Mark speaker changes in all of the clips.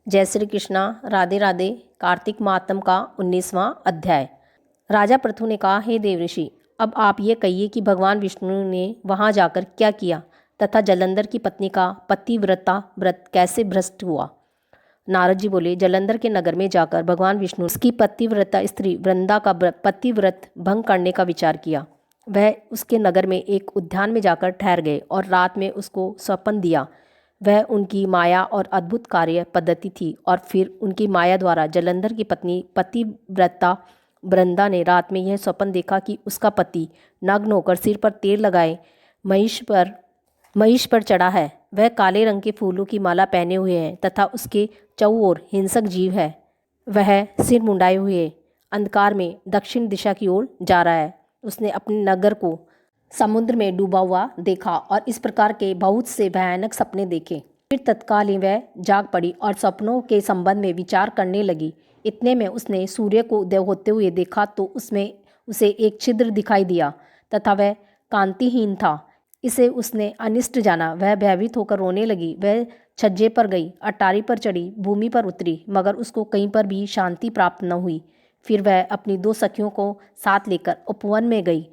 Speaker 1: जय श्री कृष्णा। राधे राधे। कार्तिक मातम का 19वां अध्याय। राजा पृथु ने कहा, हे देवऋषि, अब आप ये कहिए कि भगवान विष्णु ने वहां जाकर क्या किया तथा जलंधर की पत्नी का पतिव्रता व्रत कैसे भ्रष्ट हुआ। नारद जी बोले, जलंधर के नगर में जाकर भगवान विष्णु उसकी पतिव्रता स्त्री वृंदा का पतिव्रत भंग करने का विचार किया। वह उसके नगर में एक उद्यान में जाकर ठहर गए और रात में उसको स्वप्न दिया। वह उनकी माया और अद्भुत कार्य पद्धति थी और फिर उनकी माया द्वारा जलंधर की पत्नी पतिव्रता वृंदा ने रात में यह स्वप्न देखा कि उसका पति नग्न होकर सिर पर तेल लगाए महिष पर चढ़ा है। वह काले रंग के फूलों की माला पहने हुए है तथा उसके चौओर हिंसक जीव है। वह सिर मुंडाए हुए अंधकार में दक्षिण दिशा की ओर जा रहा है। उसने अपने नगर को समुद्र में डूबा हुआ देखा और इस प्रकार के बहुत से भयानक सपने देखे। फिर तत्काल ही वह जाग पड़ी और सपनों के संबंध में विचार करने लगी। इतने में उसने सूर्य को उदय होते हुए देखा तो उसमें उसे एक छिद्र दिखाई दिया तथा वह कांतिहीन था। इसे उसने अनिष्ट जाना। वह भयभीत होकर रोने लगी। वह छज्जे पर गई, अटारी पर चढ़ी, भूमि पर उतरी, मगर उसको कहीं पर भी शांति प्राप्त न हुई। फिर वह अपनी 2 सखियों को साथ लेकर उपवन में गई,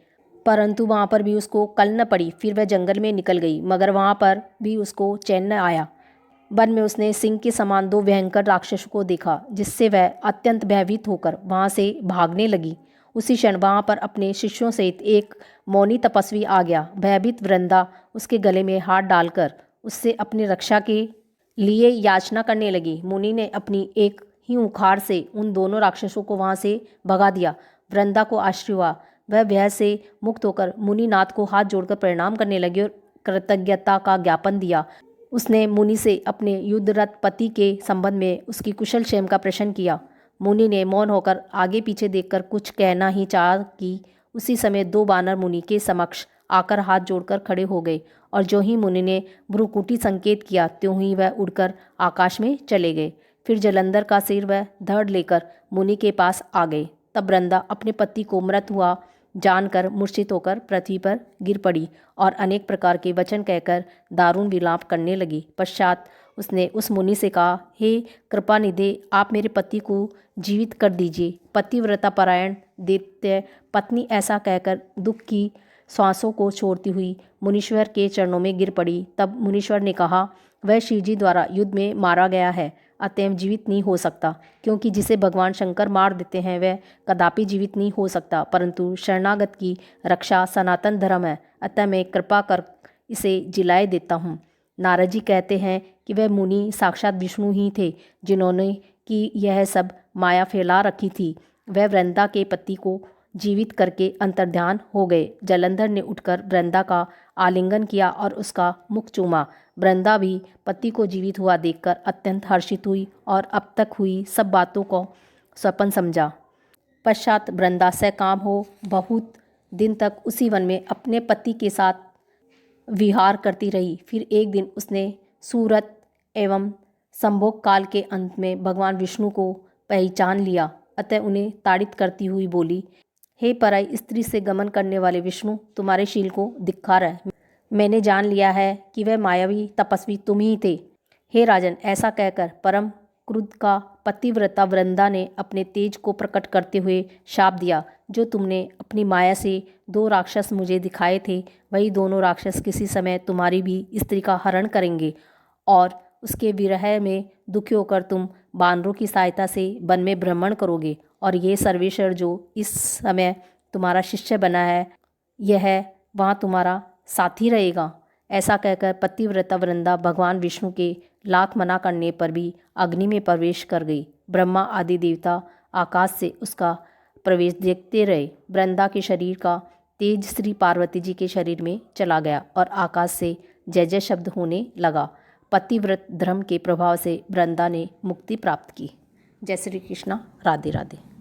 Speaker 1: परंतु वहाँ पर भी उसको कल न पड़ी। फिर वह जंगल में निकल गई, मगर वहाँ पर भी उसको चैन न आया। वन में उसने सिंह के समान 2 भयंकर राक्षसों को देखा, जिससे वह अत्यंत भयभीत होकर वहाँ से भागने लगी। उसी क्षण वहाँ पर अपने शिष्यों सहित एक मौनी तपस्वी आ गया। भयभीत वृंदा उसके गले में हाथ डालकर उससे अपनी रक्षा के लिए याचना करने लगी। मुनि ने अपनी एक ही उखाड़ से उन दोनों राक्षसों को वहाँ से भगा दिया। वृंदा को आश्चर्य हुआ। वह भय से मुक्त होकर मुनिनाथ को हाथ जोड़कर प्रणाम करने लगी और कृतज्ञता का ज्ञापन दिया। उसने मुनि से अपने युद्धरत पति के संबंध में उसकी कुशल क्षेम का प्रश्न किया। मुनि ने मौन होकर आगे पीछे देखकर कुछ कहना ही चाहा कि उसी समय 2 बानर मुनि के समक्ष आकर हाथ जोड़कर खड़े हो गए और जो ही मुनि ने भ्रुकुटी संकेत किया त्यों ही वह उड़कर आकाश में चले गए। फिर जलंधर का सिर वह धड़ लेकर मुनि के पास आ गए। तब वृंदा अपने पति को मृत हुआ जानकर मूर्छित होकर पृथ्वी पर गिर पड़ी और अनेक प्रकार के वचन कहकर दारुण विलाप करने लगी। पश्चात उसने उस मुनि से कहा, हे कृपानिधे, आप मेरे पति को जीवित कर दीजिए। पतिव्रता परायण दैत्य पत्नी ऐसा कहकर दुख की श्वासों को छोड़ती हुई मुनीश्वर के चरणों में गिर पड़ी। तब मुनीश्वर ने कहा, वह शिवजी द्वारा युद्ध में मारा गया है, अतएव जीवित नहीं हो सकता, क्योंकि जिसे भगवान शंकर मार देते हैं वह कदापि जीवित नहीं हो सकता। परंतु शरणागत की रक्षा सनातन धर्म है, अतः मैं कृपा कर इसे जिलाए देता हूँ। नारद जी कहते हैं कि वह मुनि साक्षात विष्णु ही थे, जिन्होंने कि यह सब माया फैला रखी थी। वह वृंदा के पति को जीवित करके अंतर्ध्यान हो गए। जलंधर ने उठकर वृंदा का आलिंगन किया और उसका मुख चूमा। वृंदा भी पति को जीवित हुआ देखकर अत्यंत हर्षित हुई और अब तक हुई सब बातों को स्वप्न समझा। पश्चात वृंदा सकाम हो बहुत दिन तक उसी वन में अपने पति के साथ विहार करती रही। फिर एक दिन उसने सूरत एवं संभोग काल के अंत में भगवान विष्णु को पहचान लिया, अतः उन्हें ताड़ित करती हुई बोली, हे पराई स्त्री से गमन करने वाले विष्णु, तुम्हारे शील को धिक्कार है। मैंने जान लिया है कि वह मायावी तपस्वी तुम ही थे। हे राजन, ऐसा कहकर परम क्रुद्ध का पतिव्रता वृंदा ने अपने तेज को प्रकट करते हुए शाप दिया, जो तुमने अपनी माया से 2 राक्षस मुझे दिखाए थे, वही दोनों राक्षस किसी समय तुम्हारी भी स्त्री का हरण करेंगे और उसके विरह में दुखी होकर तुम बानरों की सहायता से वन में भ्रमण करोगे और ये सर्वेश्वर जो इस समय तुम्हारा शिष्य बना है, यह वहाँ तुम्हारा साथी रहेगा। ऐसा कहकर पतिव्रता वृंदा भगवान विष्णु के लाख मना करने पर भी अग्नि में प्रवेश कर गई। ब्रह्मा आदि देवता आकाश से उसका प्रवेश देखते रहे। वृंदा के शरीर का तेज श्री पार्वती जी के शरीर में चला गया और आकाश से जय जय शब्द होने लगा। पतिव्रत धर्म के प्रभाव से वृंदा ने मुक्ति प्राप्त की। जय श्री कृष्णा। राधे राधे।